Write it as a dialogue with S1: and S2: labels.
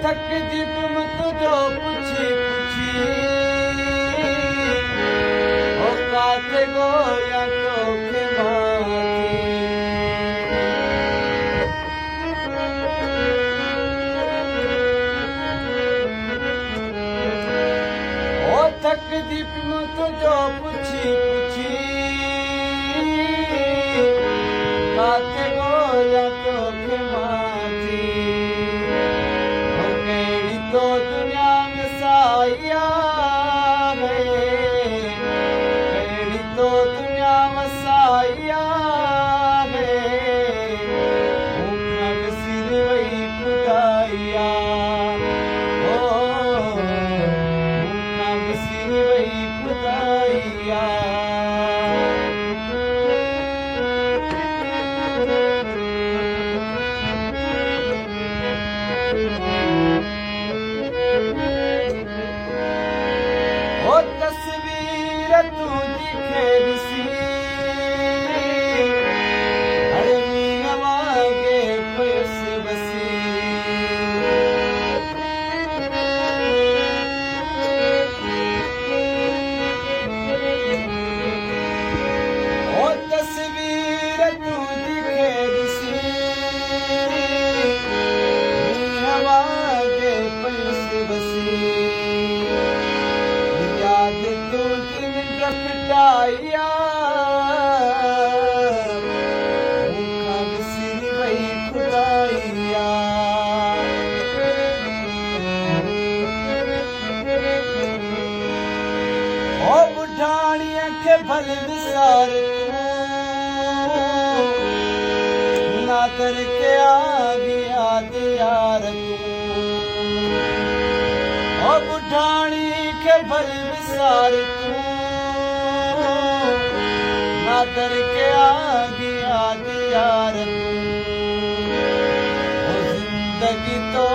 S1: थक दीप में तुझो पुछी पुछी ओ काथे गोया तोखे माथी ओ थक दीप में तुझो पुछी पुछी काथे गोया तोखे माथी ओ केड़ी तो दुनिया में साया है केड़ी तो दुनिया में साया है भूखा सिर वही खुदाया ओ भूखा सिर वही खुदाया ओ तस्वीर तू दिखे दिसी हर मीना मांगे पैस बसी ओ तस्वीर तू दिखे दिसी मीना मांगे पैस बसी याद तू दिन पिटाया भूखा सिर वही खुदाइया ओ बुढ़ाणिया के भल विसार तू ना करके आ गया यार तू ओ बुढ़ाणी के भल विसार तू ना करके आ गया यार तू ओ जिंदगी तो